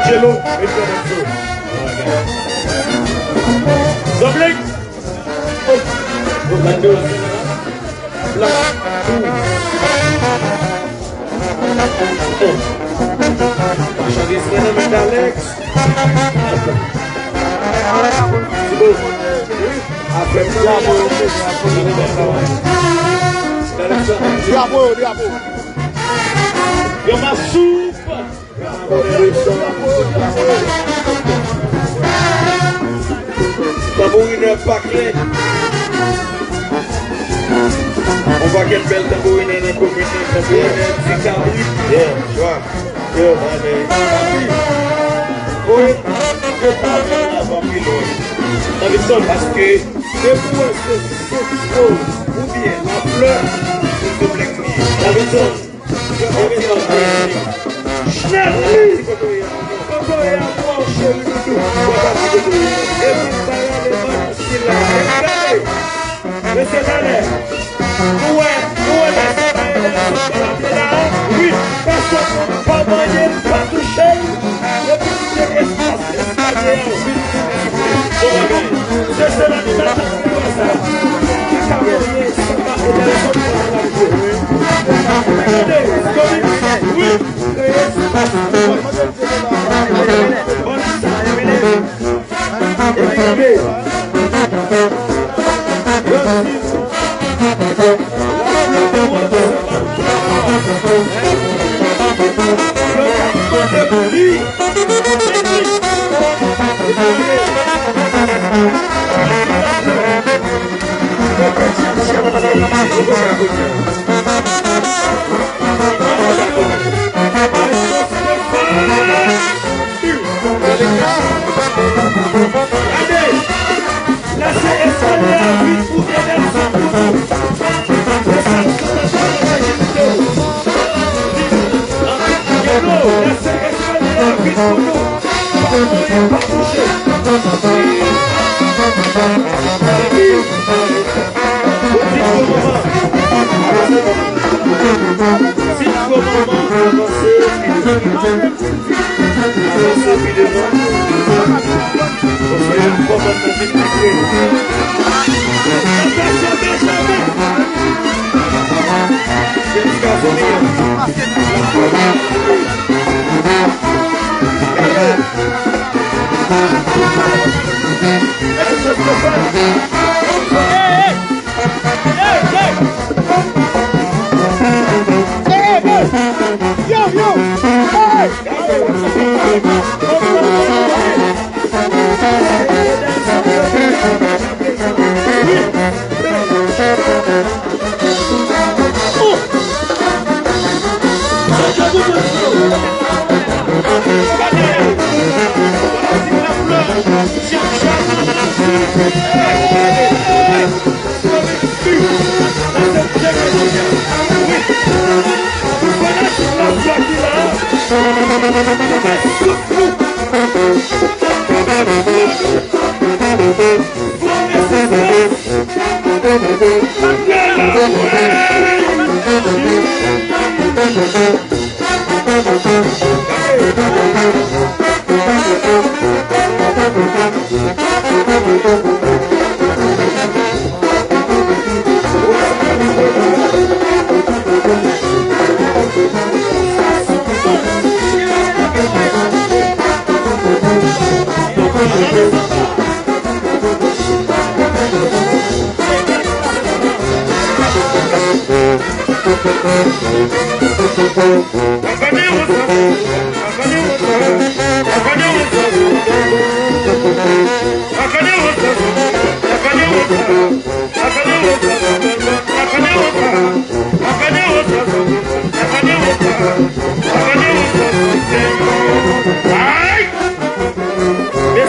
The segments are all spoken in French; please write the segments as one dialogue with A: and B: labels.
A: Angelo, et puis Zoblik. Marchandise madame Alex. Après diabo. Il y a ma soupe. Tambourine pas clé. On voit quelle belle tambourine dans la commune. C'est carré. Tu vois. Oui. Parce que depuis c'est ou bien la fleur de Black la raison. Oui, personne pas manger, pas toucher. Le petit espace c'est cela qui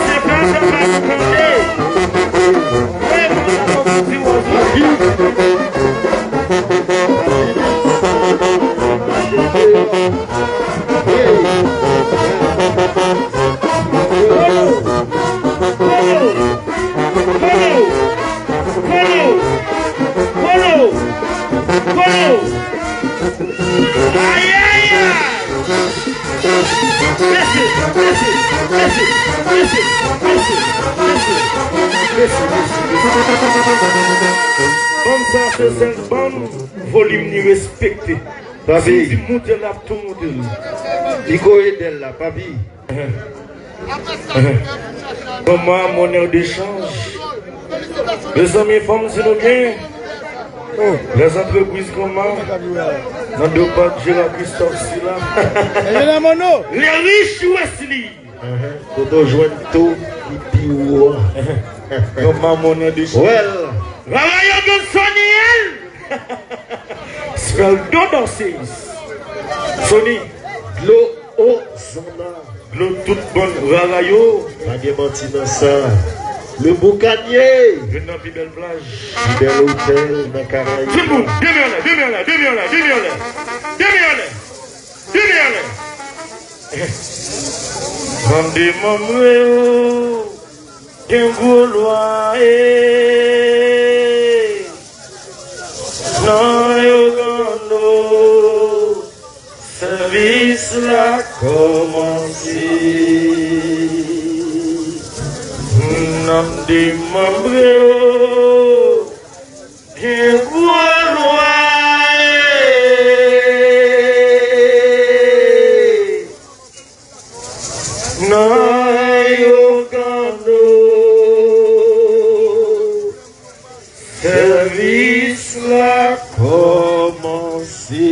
B: Laissez faire
A: Merci, merci, merci, merci, comme ça, c'est 5 bandes, volume ni respecté.
B: Papi,
A: Si monter là, tout monter là.
B: Nico est là, papi.
A: Comment mon air d'échange? Les amis femmes, c'est nous bien. Les entreprises comment? Dans deux pas Gérard Christophe Silla. Les riches Wesley.
B: Toto joint tout, et puis
A: Comment mon air d'échange?
B: well.
A: Ravaillon de Soniel. Spell Dodo says. Sony.
B: Glo o zona.
A: L'eau toute bonne, Ravaillon.
B: Pas de menti dans ça. Le boucanier.
A: Venez dans la plus belle plage.
B: Bel hôtel dans Caraïbes.
A: Tout le monde, Mandi mamreo, kengulwa na yogando, service la commencé. Mandi mamreo, kengulwa. Nayogando service la commencé.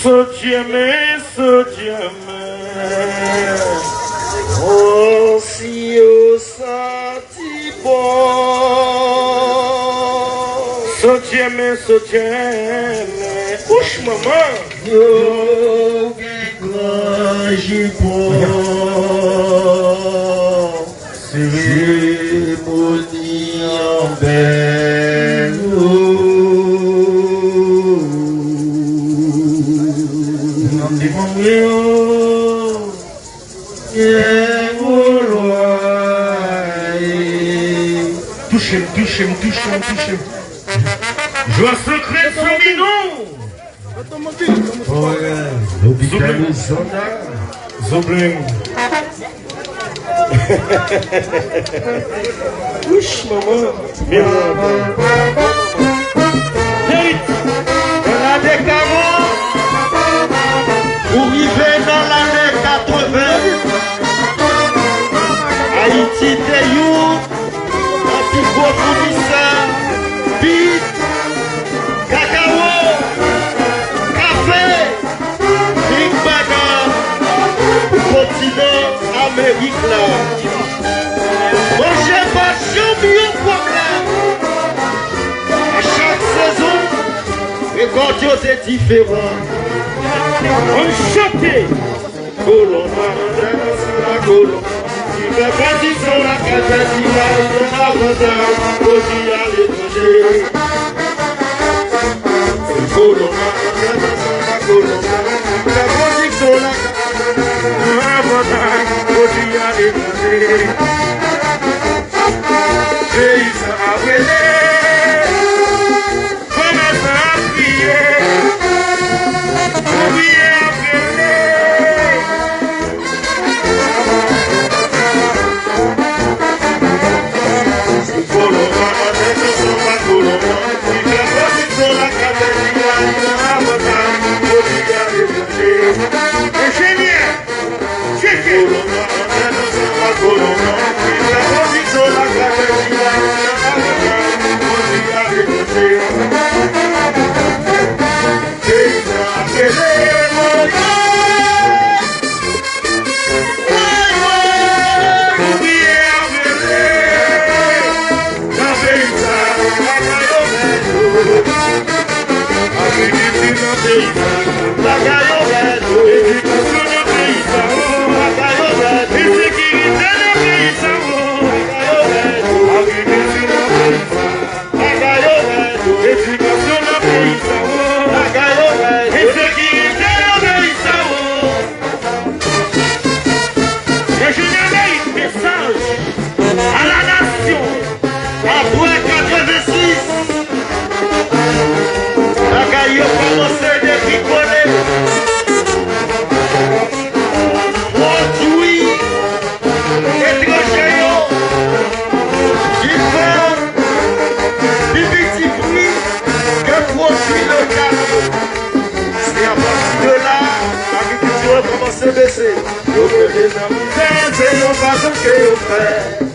A: Sotieme, oh si au senti bon. Sotieme, ouch maman.
B: Yo j'ai bon cérémonie en belle
A: touchez. Joie secrète sur Minon.
B: l'hôpital Zona.
A: Zobling. Ouch, maman. Merde.
B: Dans l'année 40, pour arriver dans l'année 80, Haïti était un petit gros fournisseur, bit, cacao, café, big banane, continent Amérique là. Mangez pas champion comme là. À chaque saison, les cordiaux c'est différent.
A: On chantait.
B: Colomba, colomba. Tu fais partie sur la cathédrale de la Bretagne, aussi à l'étranger. C'est colomba, colomba. Tu fais partie sur la cathédrale de la Bretagne, aussi à l'étranger. Et il sera brûlé.
A: Commence à prier. Prier après. Ingénieur,
B: Yo fais des amis, c'est une façon que yo fait.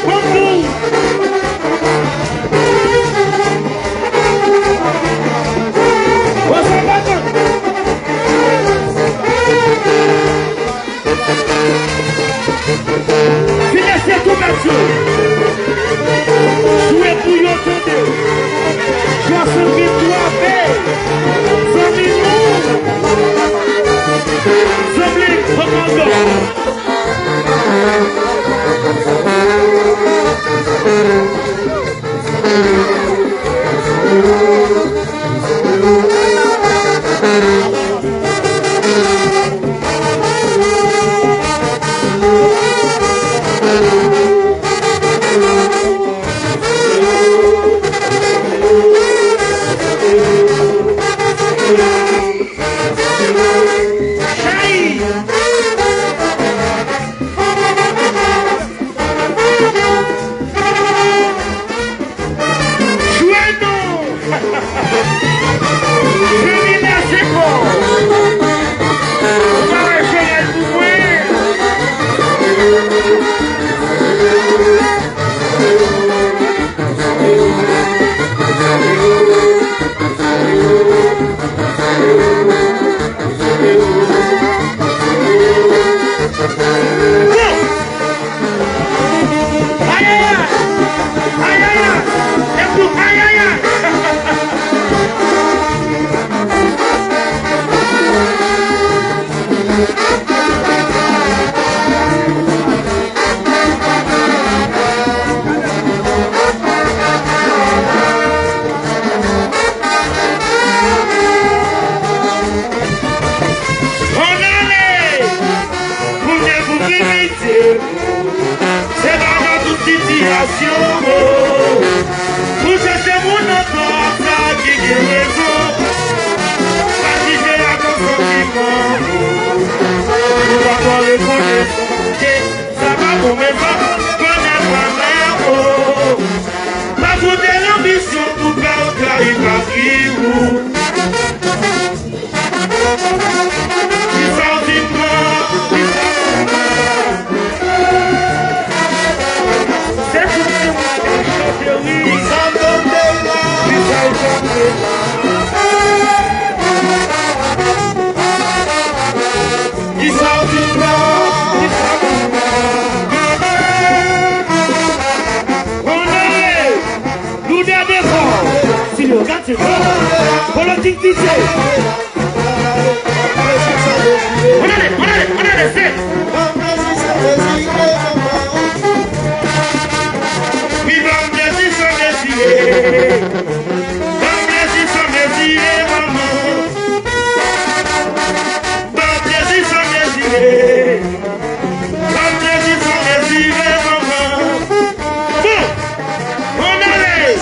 C: Vamos,
B: C'est pas dans toute situation. Vous cherchez mon enfant, ça qui est raison. Pas si j'ai la conscience. Vous va pas le connaître. Ça va pour mes parents, connaître ma mère. Pas vous de l'ambition pour faire carré par qui vous. Ils sont différents. C'est tout ce que vous chantez, oui. Ils sont différents. Ils sont différents. Ils sont différents. Si le gars c'est bon, politique DJ. On a les sept. Oui, bon, merci sans désirer. Bon, merci sans désirer, maman. Bon, merci sans désirer. Bon, merci sans désirer, maman. Bon, on a les.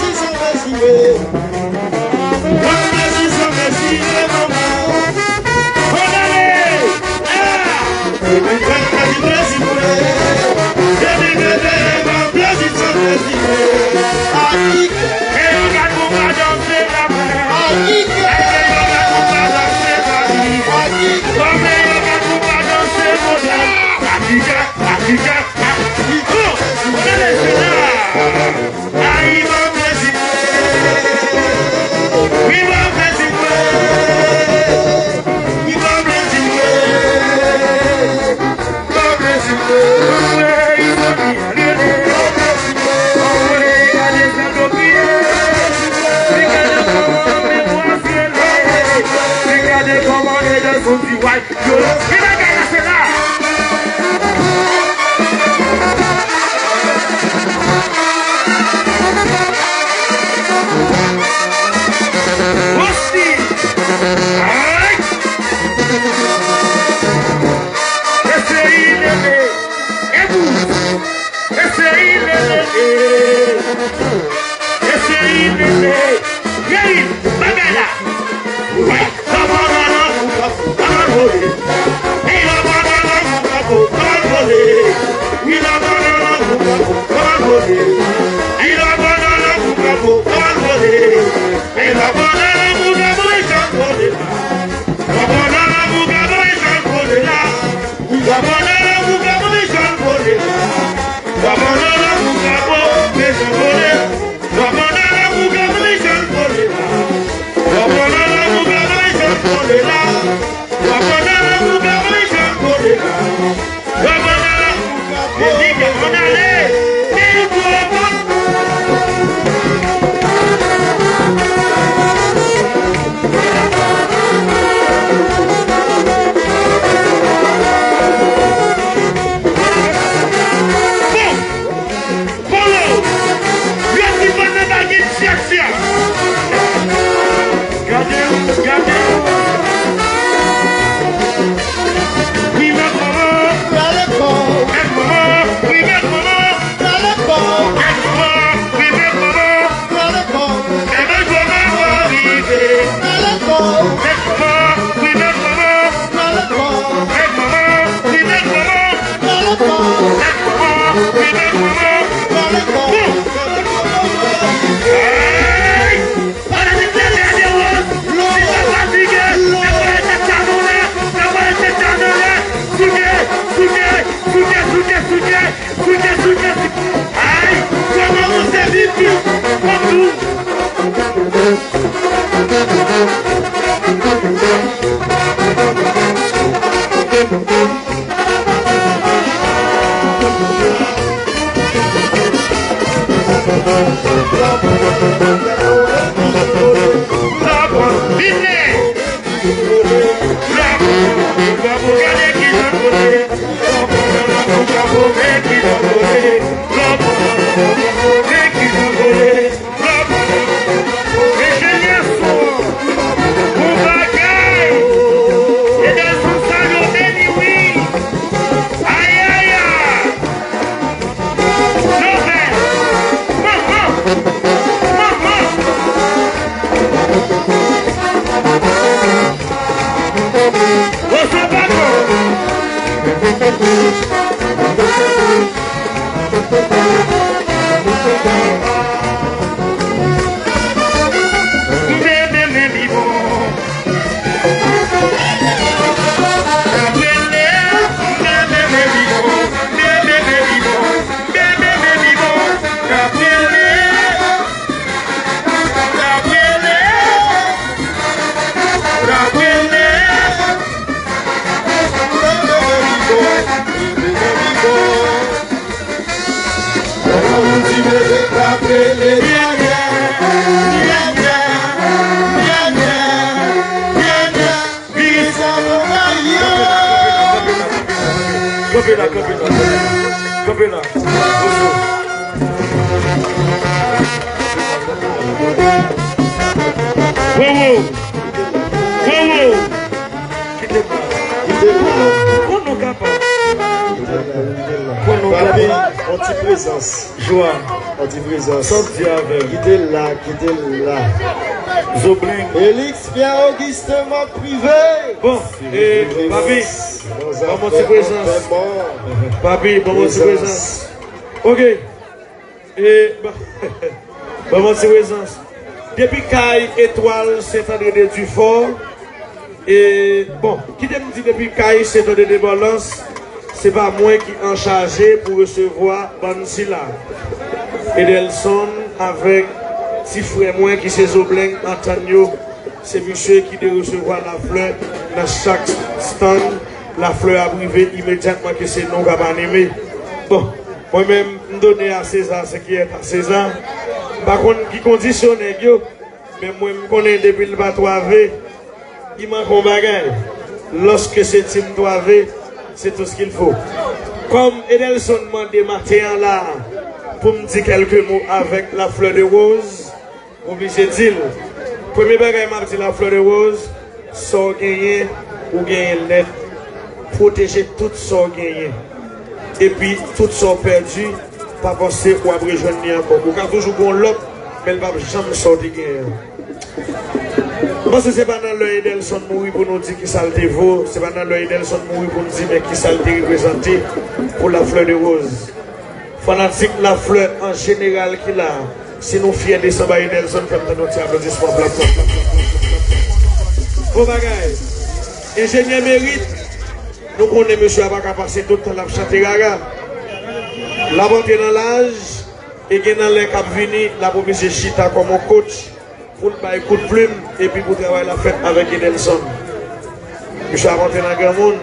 B: Aïe aïe aïe.
A: Joie.
C: Sorti avec. Quittez là.
A: Zoblin.
C: Félix vient augustement privé.
A: Bon, et Papi, bon votre présence. Papi, bon votre présence. Ok. Et bon votre présence. Depuis Caille Étoile, Saint-André de Dufort. Et bon, qui te dit depuis Caille Saint-André de Balance, c'est pas moi qui en chargé pour recevoir Bansila. Edelson avec si frère moi qui c'est Zoblin Antonio, c'est monsieur qui doit recevoir la fleur dans chaque stand. La fleur a privé immédiatement que c'est non qui va animé. Bon, moi-même, je donne à César ce qui est à César. Par contre, qui conditionne, mais moi, je connais depuis le bateau AV, il manque un bagage. Lorsque c'est team 3V, c'est tout ce qu'il faut. Comme Edelson m'a démarré là, pour me dire quelques mots avec la fleur de rose, obligé de dire, premier bagage m'a dit la fleur de rose, sans gagner ou gagner net, protéger tout sans gagner. Et puis tout sans perdu, pas penser ou après rejoindre encore. Vous avez toujours bon l'autre, mais elle ne va jamais sortir gagner. Parce que ce n'est pas dans l'œil d'Elson mourir pour nous dire qui ça le vaut, ce n'est pas dans l'œil d'Elson mourir pour nous dire mais qui ça le représenté pour la fleur de rose. Fanatique la fleur en général qu'il a. Si nous fiers de ça, Nelson fait notre applaudissement. Au bagaille. Ingénieur mérite. Nous connaissons M. Abaka passer tout le temps à chanter gaga. La bonne dans l'âge et qui dans les cap vini, la promise Chita comme un coach pour le bail coup de plume et puis pour travailler la fête avec Nelson. M. Abaka dans grand monde.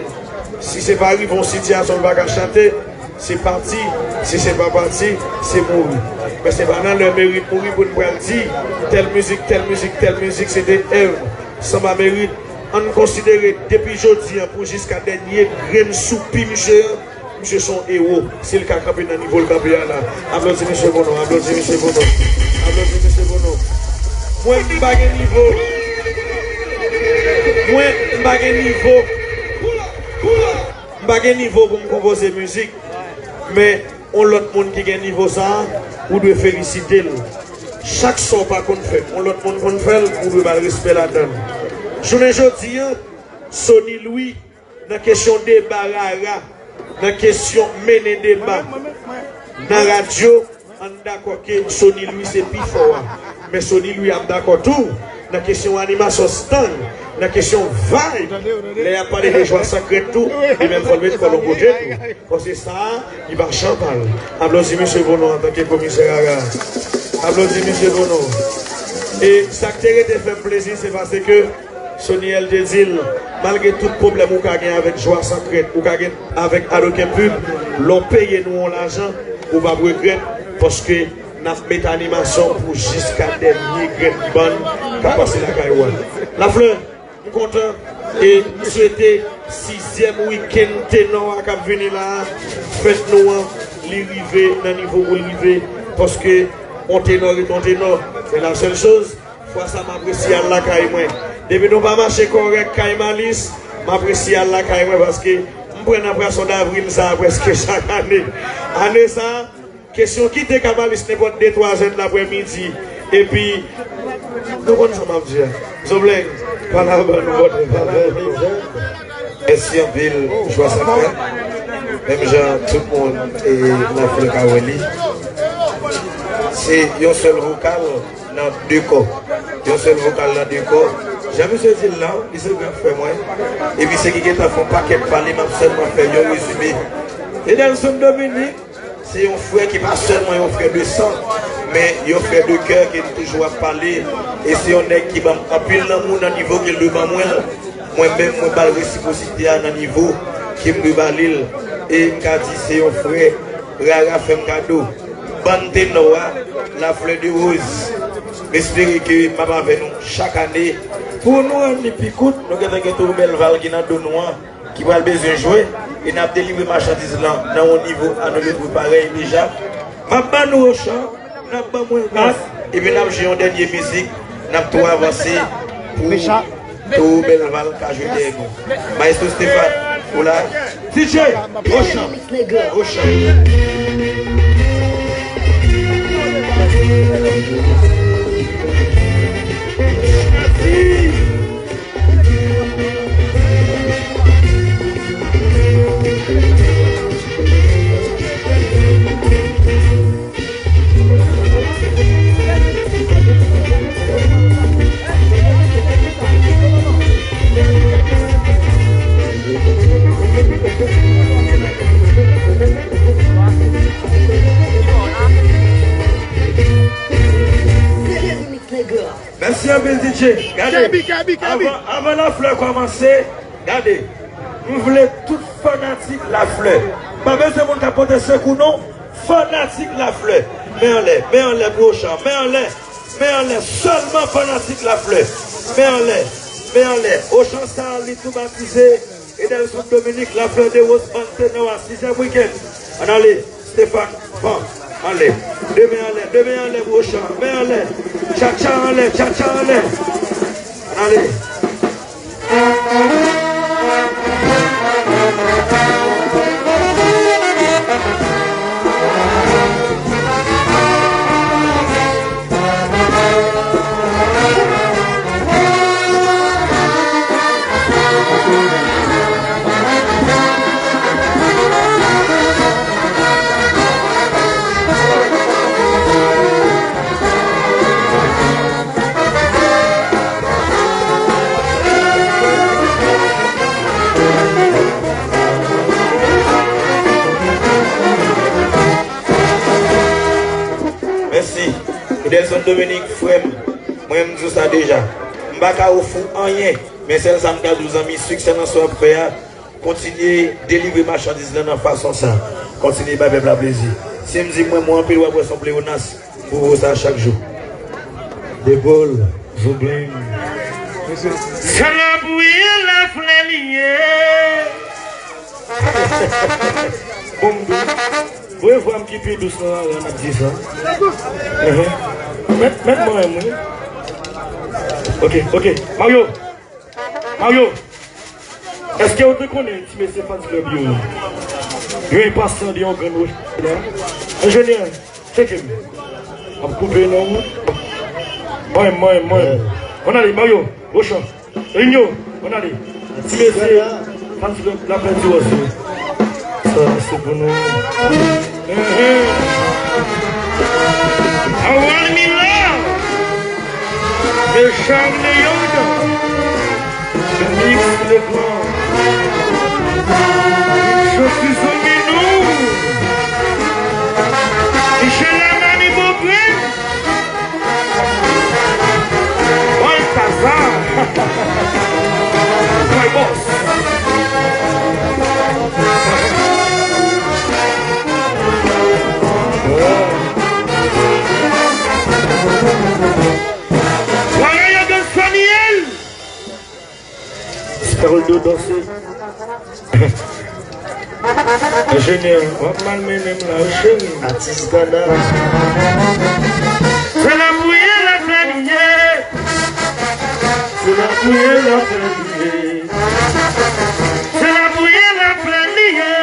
A: Si c'est pas arrivé en situation de bagarre chanter, c'est parti. Si c'est pas parti, c'est mourir. Mais c'est pas dans le mérite pour nous dire telle musique, c'était Eve. Sans ma mérite, on considère depuis aujourd'hui pour jusqu'à dernier grain soupi, monsieur son héros. C'est le cas campé dans le niveau de Gabriel là. Applaudissez monsieur Bono, applaudissez monsieur Bono. Applaudissez monsieur Bono. Moi, je n'ai pas de niveau. Moi, je n'ai pas de niveau. Je n'ai pas de niveau pour me composer musique. Mais on l'autre monde qui a un niveau ça, vous devez féliciter. Chaque son pas qu'on fait, on l'autre monde qu'on fait, vous devez pas respect la donne. Je ne dis pas, Sony Louis, dans la question débat, dans la question mener débat, dans la radio, on est d'accord que Sony Louis c'est plus fort. Mais Sony Louis est d'accord tout. Dans la question animation stand, dans la question vibe, il n'y a pas de joie sacrée tout, et même il faut le mettre pour le côté tout. Parce que ça, il va champagne. Applaudissez M. Bono en tant que commissaire. Applaudissez M. Bono. Et ça qui te fait plaisir, c'est parce que Sony El Dezil, malgré tout problème ou qu'a gagné avec joie sacrée, ou qu'a gagné avec Adoké Pub, l'on paye nous l'argent, ou pas regret, parce que nous avons animation pour jusqu'à dernier grain de bonne qui a passé la Caïwan. La fleur, nous sommes contents et nous souhaitons 6e week-end ténor qui a venu là. Faites-nous l'arrivée dans le niveau où l'arrivée parce que on ténor et on ténor. C'est la seule chose, fois ça m'apprécie à la Caïwan. Depuis nous pas marcher correct Caïmalis, m'apprécie à la Caïwan parce que nous prenons après son avril ça presque chaque année. Année ça. Question qui était Kamalis n'est pas 2-3 heures de l'après-midi. Et puis, nous connaissons ma vie. Zoblin, par là, nous votons.
C: Merci en ville, joie sacrée. Même genre, tout le monde est la fleur Kaweli. C'est un seul vocal dans deux corps. Un seul vocal dans deux corps. J'avais ce dire là, il s'est bien fait moi. Et puis c'est qui est à fond paquet de parler, m'a seulement fait un résumé. Et dans le son Dominique, c'est un frère qui pas seulement un frère de sang, mais un frère de cœur qui est toujours à parler. Et c'est un mec qui va appuyer l'amour dans le niveau qu'il doit moi-même, moi, la réciprocité à un niveau qui me doit l'île. Et il m'a dit, c'est un frère, Rara fait un cadeau. Bande Noah, la fleur de rose. J'espère que maman avec nous chaque année. Pour nous, on est picoute, nous avons une belle val qui n'a de noix, qui va besoin de jouer. Et nous avons délivré marchandises là, dans un niveau à nous le préparer déjà. Maman nous au champ, nous avons moins de place. Et puis nous avons joué une dernière musique, nous avons tout avancé pour tout belle val qu'a joué derrière nous. Maestro Stéphane, pour la DJ, au champ, au champ. Merci à Bill DJ. Regardez, avant la fleur commencer, regardez, nous voulons tout fanatique la fleur. Pas besoin de capoter ce coup non, fanatique la fleur. Mets en l'air pour au champ, mets en l'air, seulement fanatique la fleur. Mets en l'air, au champ ça, il est tout baptisé. Et dans le son Dominique, la fleur de rose, Pantenoa, 6e week-end. Allez, Stéphane, bon. Allez, deux mains en l'air au champ, main en l'air, tcha-tcha en l'air, tcha-tcha en l'air. Allez. Merci. Delson Dominique Frem, moi je dis ça déjà. Je ne vais pas au fond rien, mais c'est ça que 12 amis, succès dans son frère. Continuez à délivrer marchandises dans la façon ça. Continuez à faire plaisir. Si je me dis, moi, un peu, je vais sembler au nas pour ça chaque jour. Des bols, j'oublie.
B: C'est la bouille, la fleur.
A: Boum, boum. Vous pouvez voir un petit peu doucement, on a dit ça. Mets-moi un mot. Ok. Mario. Est-ce que vous te connaissez, si c'est pas de bio? Il y a un passant de un grand rouge. Ingénieur, checkez-moi. On va couper non. Moi. On allait, Mario, au champ. Rigno, on allait. Si c'est la peinture aussi. Ça, c'est pour nous.
B: I want me love. The Charles Leon.
A: Le mix, le blanc.
B: Je suis au minou. Michel Lamani Beaubré. Ouais, ça va.
A: My boss.
B: Voilà, il y a de Soniel.
A: Parole de danser. Ingénieur, on va malmener la chaîne.
C: Artiste Ghana.
B: C'est la bouille, la flanier.
A: C'est la bouille, la flanier.
B: C'est la bouille, la flanier.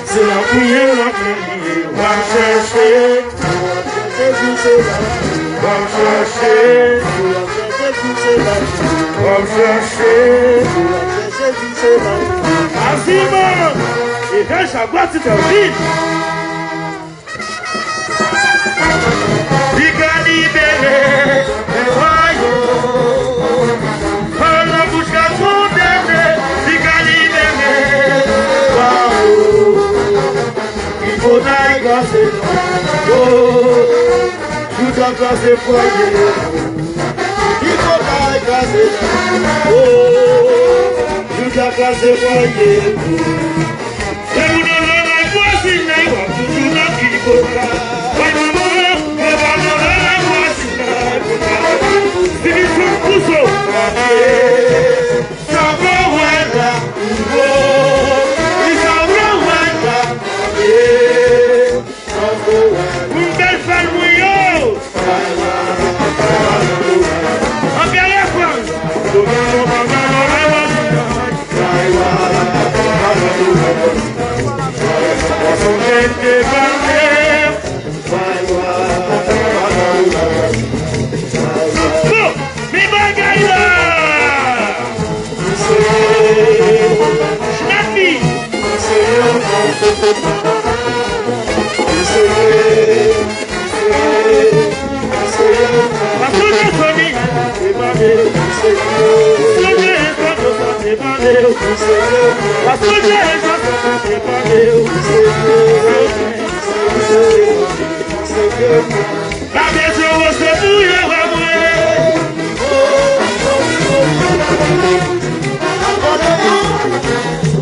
A: C'est la bouille, la flanier. Va chercher. Va chercher. Va chercher.
B: Azima. Quand Chagua tu te vide. Diga libéré, et voyons. Quand la bouche a condamné, diga libéré, waouh. Il faut d'aller grâce. Oh, tout en place de foyer. Il faut d'aller grâce. Oh, tout en place de foyer. Et vous n'aurez pas voici, mais vous tout dans qui faut là. Oui, maman, mais vous n'aurez pas voici, mais c'est du son pousseau. Ça va, ouais, là. Oh, il s'en va, ouais, là. Une belle femme, oui, oh. En bien la femme. La maison você bouille, va mourir.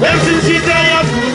B: Même si j'étais à bout,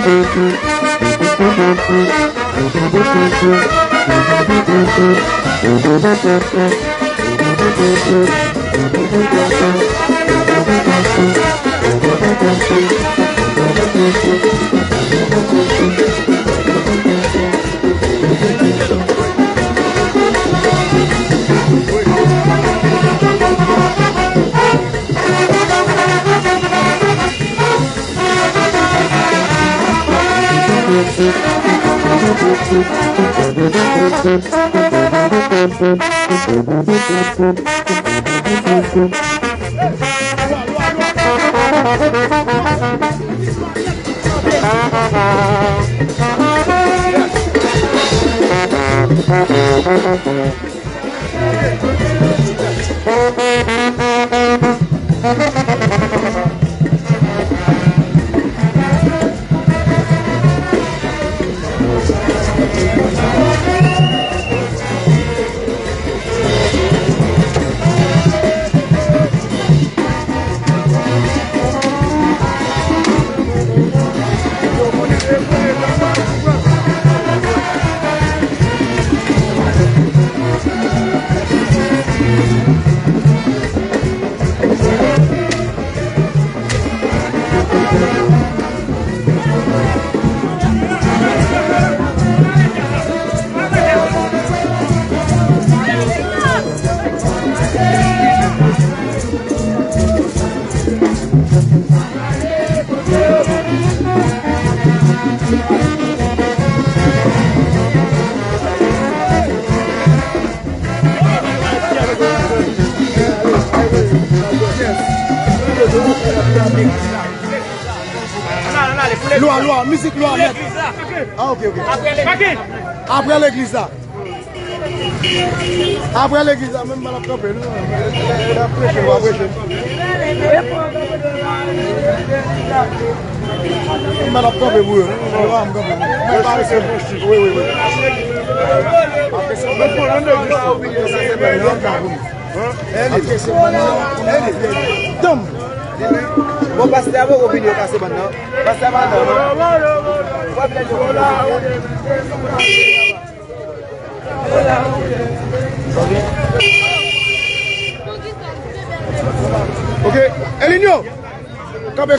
D: Thank you. Loi, musique loi. Ah, ok. Après l'église là. Après l'église là, même mal à camper, nous. Mal à camper, oui. Oui. Bon, passer à vos vidéos cassées maintenant. Passer à ok, Elinho. Campé.